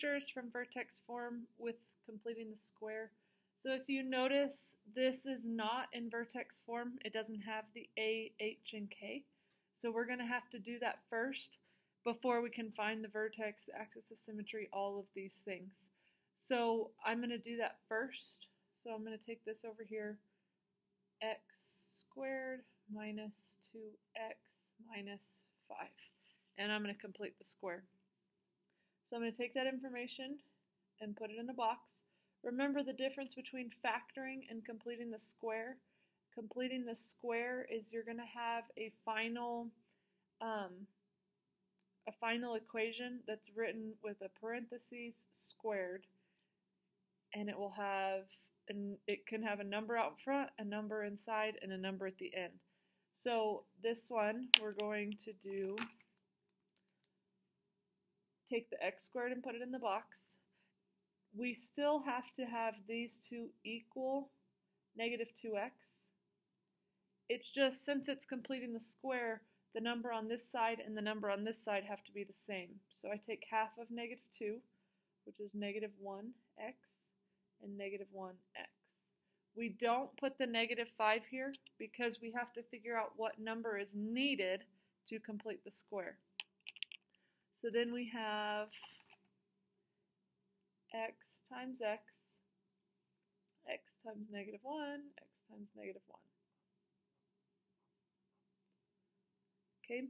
features from Vertex Form with completing the square. So if you notice, this is not in Vertex Form. It doesn't have the A, H, and K. So we're going to have to do that first before we can find the vertex, the axis of symmetry, all of these things. So I'm going to do that first. So I'm going to take this over here, x squared minus 2x minus 5. And I'm going to complete the square. So I'm going to take that information and put it in a box. Remember the difference between factoring and completing the square. Completing the square is you're going to have a final equation that's written with a parentheses squared, and it will have it can have a number out front, a number inside, and a number at the end. So this one we're going to do take the x squared and put it in the box. We still have to have these two equal negative 2x. It's just since it's completing the square, the number on this side and the number on this side have to be the same. So I take half of negative 2, which is negative 1x, and negative 1x. We don't put the negative 5 here because we have to figure out what number is needed to complete the square. So then we have x times x, x times negative 1, x times negative 1. Okay,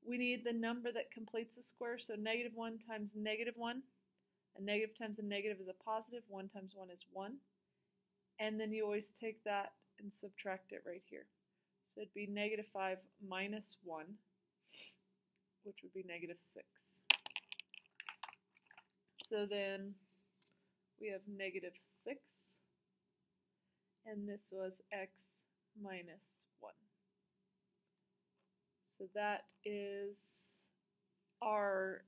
we need the number that completes the square, so negative 1 times negative 1. A negative times a negative is a positive, 1 times 1 is 1. And then you always take that and subtract it right here. So it'd be negative 5 minus 1, which would be negative 6. So then we have negative 6, and this was x minus 1. So that is our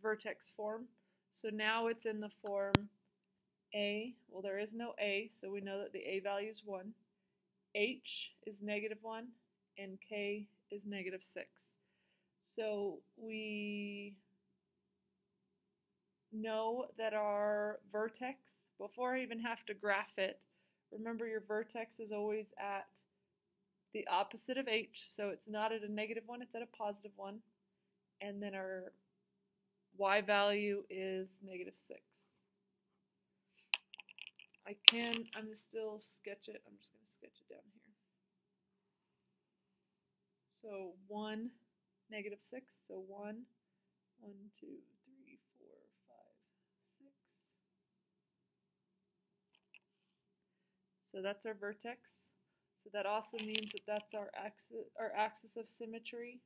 vertex form. So now it's in the form A. Well, there is no A, so we know that the A value is 1. H is negative 1, and K is negative 6. So we know that our vertex, before I even have to graph it, remember your vertex is always at the opposite of H, so it's not at a negative 1, it's at a positive 1. And then our Y value is negative 6. I'm going to still sketch it. I'm just going to sketch it down here. So 1, negative 6. So 1, 1, 2, 3, 4, 5, 6. So that's our vertex. So that also means that that's our axis of symmetry.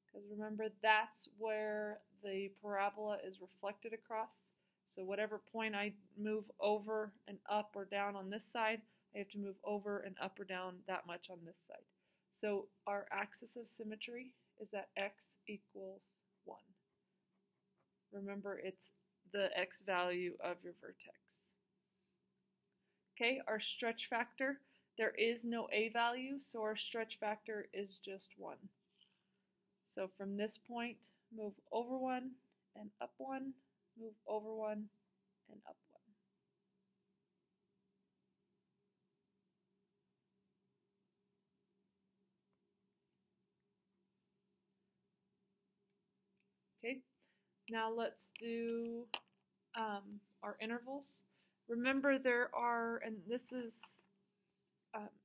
Because remember, that's where the parabola is reflected across. So whatever point I move over and up or down on this side, I have to move over and up or down that much on this side. So our axis of symmetry is that x equals 1. Remember, it's the x value of your vertex. Okay, our stretch factor, there is no a value, so our stretch factor is just 1. So from this point, move over 1 and up 1, move over 1 and up 1. Okay, now let's do our intervals. Remember there are, and this is,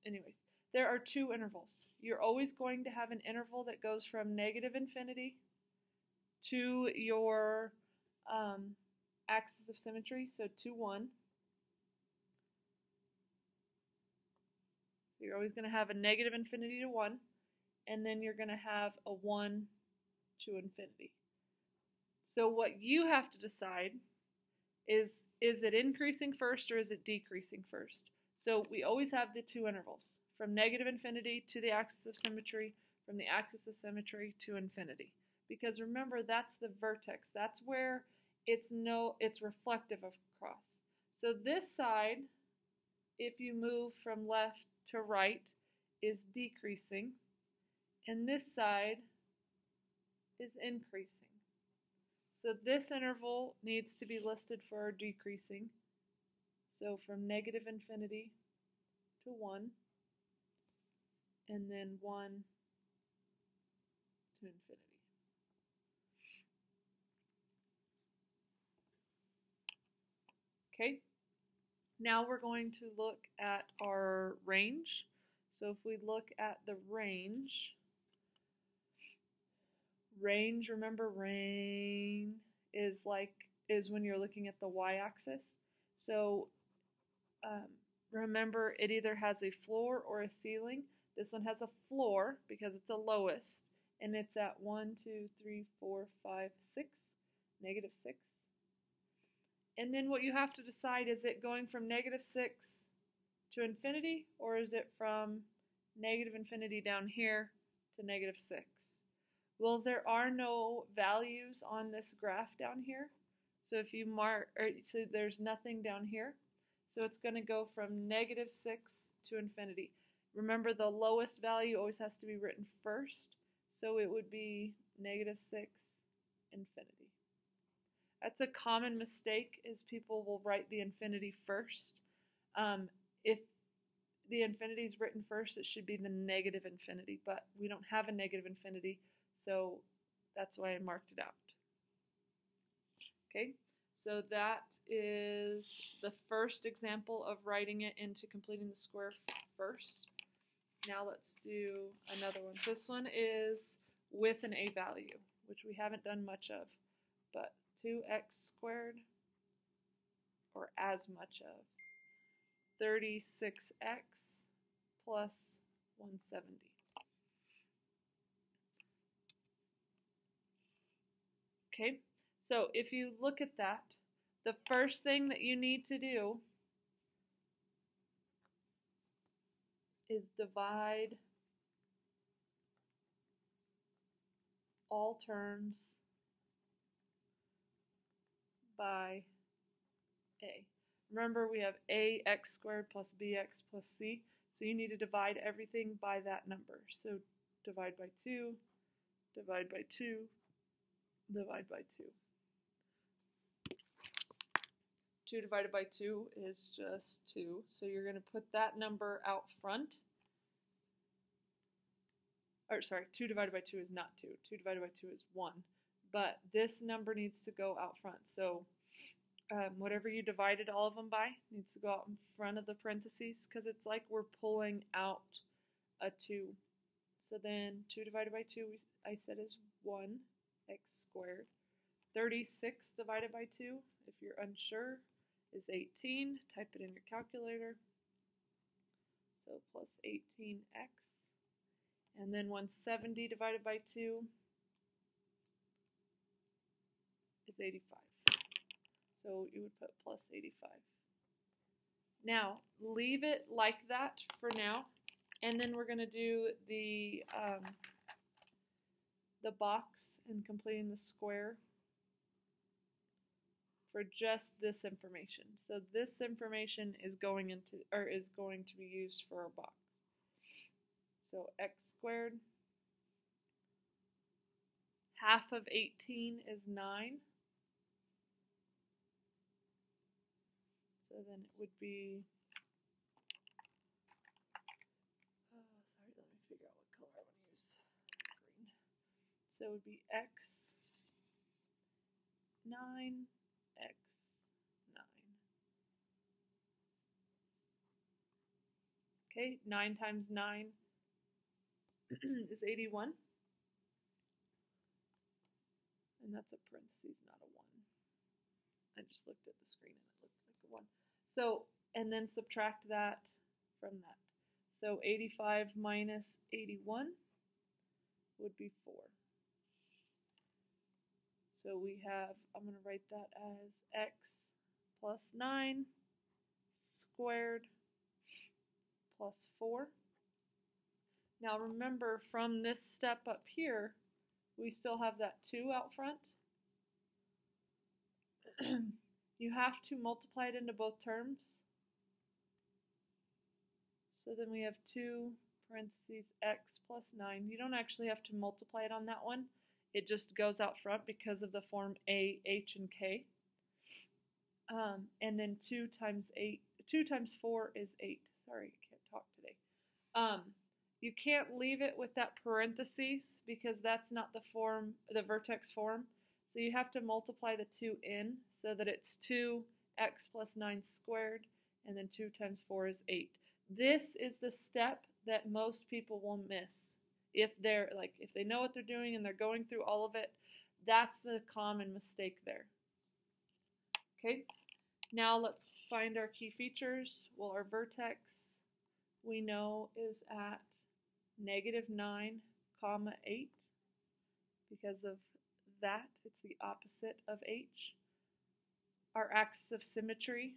anyways, there are 2 intervals. You're always going to have an interval that goes from negative infinity to your axis of symmetry, so to 1. So you're always going to have a negative infinity to 1, and then you're going to have a 1 to infinity. So what you have to decide is it increasing first or is it decreasing first? So we always have the 2 intervals, from negative infinity to the axis of symmetry, from the axis of symmetry to infinity. Because remember, that's the vertex. That's where it's reflective across. So this side, if you move from left to right, is decreasing, and this side is increasing. So this interval needs to be listed for our decreasing. So from negative infinity to 1, and then 1 to infinity. Okay, now we're going to look at our range. So if we look at the range, remember range is when you're looking at the y-axis. So remember it either has a floor or a ceiling. This one has a floor because it's the lowest, and it's at 1, 2, 3, 4, 5, 6, negative 6. And then what you have to decide, is it going from negative 6 to infinity, or is it from negative infinity down here to negative 6? Well, there are no values on this graph down here. So if you so there's nothing down here. So it's going to go from negative 6 to infinity. Remember, the lowest value always has to be written first. So it would be negative 6, infinity. That's a common mistake, is people will write the infinity first. If the infinity is written first, it should be the negative infinity, but we don't have a negative infinity, so that's why I marked it out. Okay, so that is the first example of writing it into completing the square first. Now let's do another one. This one is with an a value, which we haven't done much of, but 2x squared, or as much of, 36x plus 170. Okay, so if you look at that, the first thing that you need to do is divide all terms by a. Remember, we have ax squared plus bx plus c, so you need to divide everything by that number. So divide by 2, divide by 2, divide by 2. 2 divided by 2 is just 2, so you're going to put that number out front. Or sorry, 2 divided by 2 is not 2. 2 divided by 2 is 1. But this number needs to go out front. So whatever you divided all of them by needs to go out in front of the parentheses, because it's like we're pulling out a 2. So then 2 divided by 2, I said, is 1, x squared. 36 divided by 2, if you're unsure, is 18. Type it in your calculator. So plus 18x. And then 170 divided by 2 is 85. So you would put plus 85. Now, leave it like that for now, and then we're going to do the box and completing the square for just this information. So this information is going to be used for our box. So x squared, half of 18 is 9. So then it would be, sorry, let me figure out what color I want to use. Green. So it would be x 9, x 9. Okay, 9 times 9 is 81. And that's a parentheses, not a 1. I just looked at the screen and it looked like a 1. So, and then subtract that from that. So 85 minus 81 would be 4. So we have, I'm going to write that as x plus 9 squared plus 4. Now remember, from this step up here, we still have that 2 out front. You have to multiply it into both terms. So then we have 2 parentheses x plus 9. You don't actually have to multiply it on that one. It just goes out front because of the form A, H, and K. And then 2 times 4 is 8. Sorry, I can't talk today. You can't leave it with that parentheses because that's not the vertex form. So you have to multiply the 2 in so that it's 2x plus 9 squared, and then 2 times 4 is 8. This is the step that most people will miss. If they know what they're doing and they're going through all of it, that's the common mistake there. Okay, now let's find our key features. Well, our vertex we know is at -9, 8 because of that. It's the opposite of H. Our axis of symmetry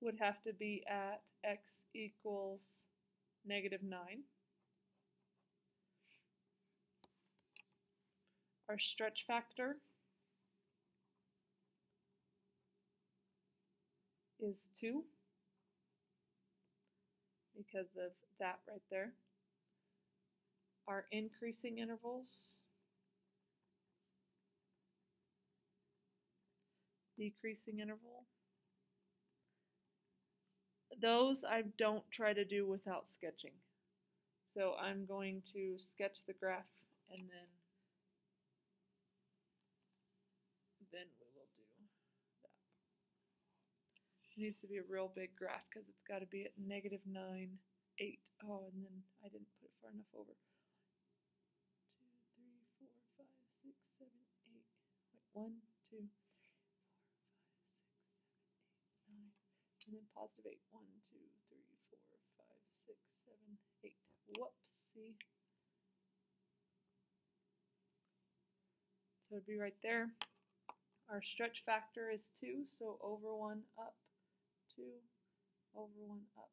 would have to be at x equals -9. Our stretch factor is 2 because of that right there. Our increasing intervals, decreasing interval, those I don't try to do without sketching. So I'm going to sketch the graph and then we will do that. It needs to be a real big graph because it's got to be at -9, 8. Oh, and then I didn't put it far enough over. 2, 3, 4, 5, 6, 7, 8. Wait, 1, 2, 3, 4, 5, 6, 7, 8, 9. And then +8. 1, 2, 3, 4, 5, 6, 7, 8. Whoopsie. So it'd be right there. Our stretch factor is 2, so over 1 up 2, over 1 up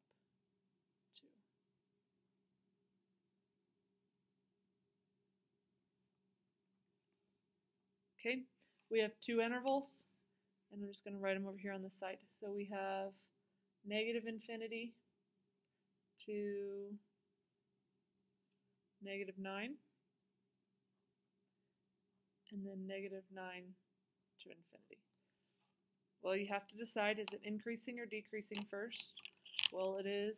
2. Okay, we have 2 intervals, and I'm just going to write them over here on the side. So we have -infinity to -9, and then -9 to infinity. Well, you have to decide, is it increasing or decreasing first? Well, it is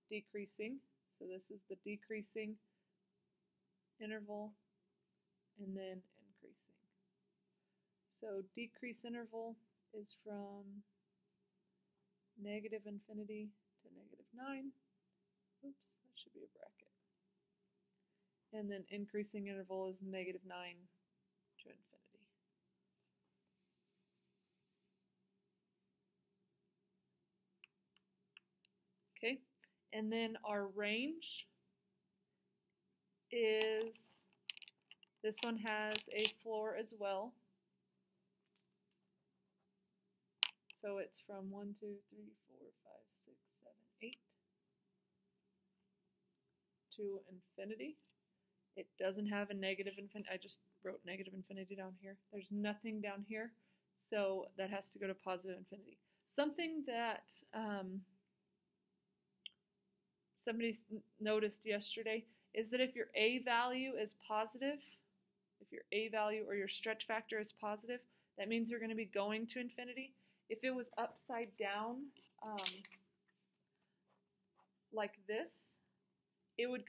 decreasing, so this is the decreasing interval, and then increasing. So decrease interval is from -infinity to -9. Oops, that should be a bracket. And then increasing interval is -9 to infinity. Okay, and then our range is, this one has a floor as well. So it's from 1, 2, 3, 4, 5, 6, 7, 8 to infinity. It doesn't have a negative infinity. I just wrote -infinity down here. There's nothing down here, so that has to go to +infinity. Something that somebody noticed yesterday is that if your A value is positive, if your A value or your stretch factor is positive, that means you're going to be going to infinity. If it was upside down, like this, it would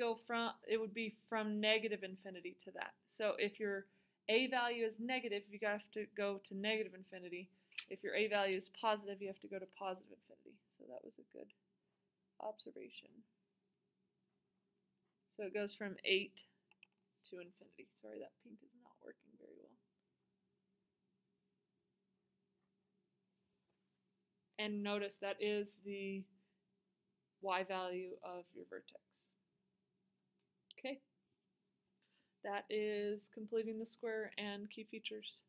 be from -infinity to that. So if your A value is negative, you have to go to -infinity. If your A value is positive, you have to go to +infinity. So that was a good observation. So it goes from 8 to infinity. Sorry, that pink is not working very well. And notice that is the Y value of your vertex. Okay, that is completing the square and key features.